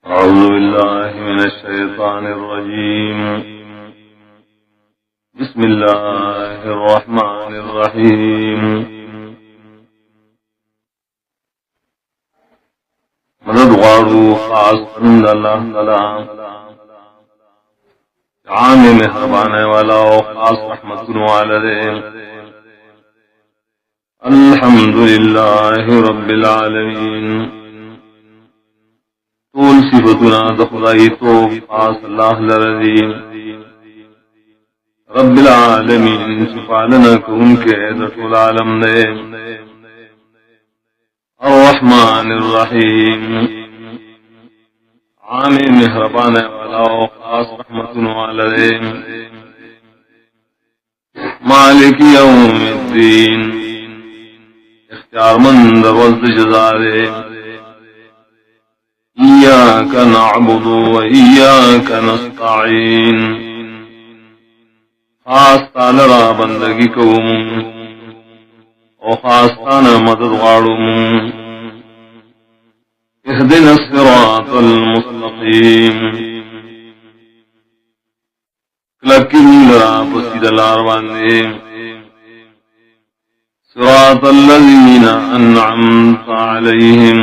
أعوذ بالله من الشيطان الرجيم. بسم الله الرحمن الرحيم. مدد غارو خاص بند اللہ تعالی عام مہربان والا و خاص رحمت والدین. الحمدللہ رب العالمین. طول صفتنا دخلائی تو خاص اللہ لرزی رب العالمین سفالنا کن کے دخل عالم دے. الرحمن الرحیم عام مہربان والا و خاص رحمت والدے. مالک یوم الدین اختیار مند روز جزا دے. إياك نعبد وإياك نستعين خاص تعالی را بندگی کوم او خاص تانا مدد غارم. اهدنا الصراط المستقيم لكن را بسید الارواندے. صراط الذين أنعمت عليهم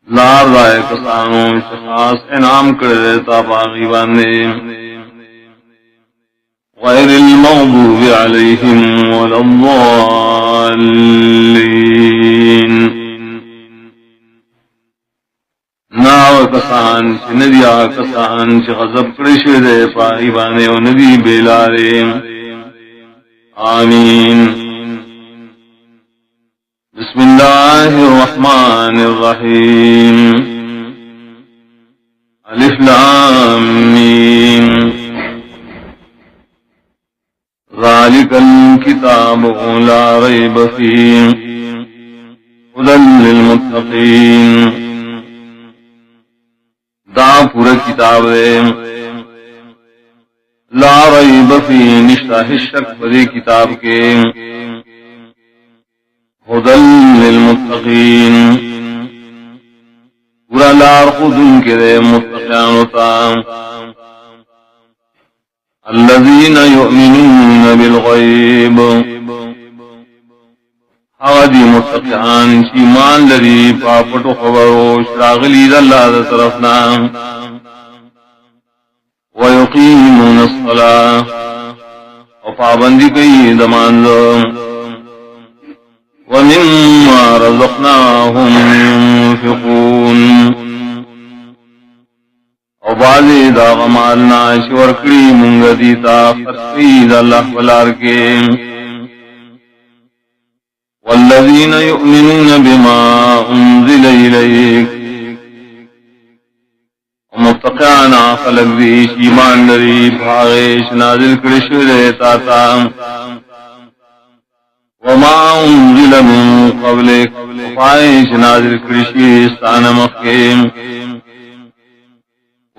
لار رائے کسانوں خاص انعام کرے تا باغی باندے. غیر المغضوب علیہم ولا الضالین ناو کسان چھ ندیا کسان چھ غضب کرشے دے باغی باندے و ندی بیلارے. آمین. بسم اللہ الرحمن الرحیم. الف لام میم. ذالک الکتاب لا ریب فیہ ھدی للمتقین. دا پورا کتاب ہے لا ریب فیہ نشتہ شک پدی کتاب کے. ھدی للمتقین پورا لار خودن کے دے متقیان ہوتا. الذین یؤمنون بالغیب حوادی متقیان چیمان لری پاپٹو خبرو شراغلی اللہ دا طرفنا. ویقیمون الصلاة و پابندی کئی دماندو. وَمِمَّا رَزَقْنَاهُمْ يُنْفِقُونَ او بعضی دا غمالنا شورکڑی منگدیتا خطید اللہ والار کے. وَالَّذِينَ يُؤْمِنُونَ بِمَا أُنزِلَ إِلَيْكَ ومتقعنا خلق دیش ایمان لری بھاغیش نازل کرشو دیتا تا. وما انزل من قبلک وفائش نازل کرشی استان مخیم.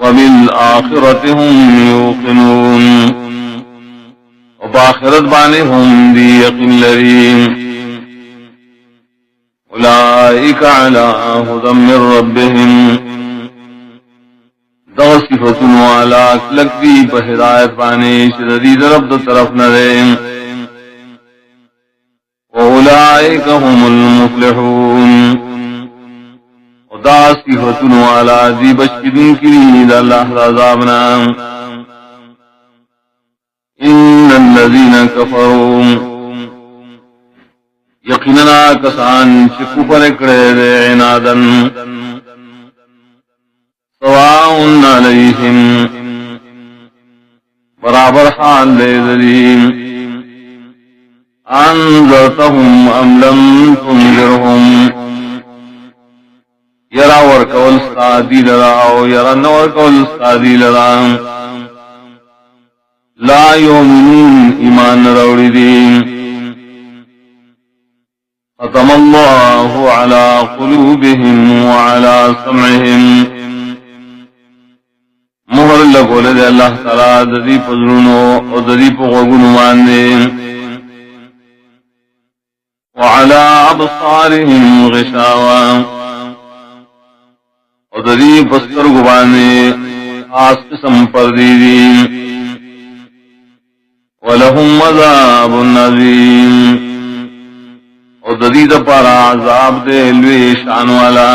وبالآخرت هم یوقنون وبآخرت بانے ہم دی یقین لریم. اولئک علی ھدی من ربہم دو صفتن والا کلک دی بہدایت بانے شدید رب دو طرف نریم. وَأُولَئِكَ هُمُ الْمُفْلِحُونَ ودا صفتن والا دی بشکدن کرید اللہ رضابنا. ان الذین کفروا یقیننا کسان چکفر کرے دے عنادن. سواء علیہم برابر حال دے ذریم. انذرتهم ام لم تنذرهم یرا ورکول استادی لرا او یرا نورکول استادی لرا. لا یؤمنون ایمان روڑی دین. ختم اللہ علی قلوبهم وعلی سمعهم مہر لگولے دے اللہ تعالی ددی پزرونو او ددی پغوگونو ماندے. وعلى أبصارهم غشاوة ودری بستر گوانے آس قسم پردی دی ولہم عذاب عظیم اور ددید پر عذاب دے لوی شان والا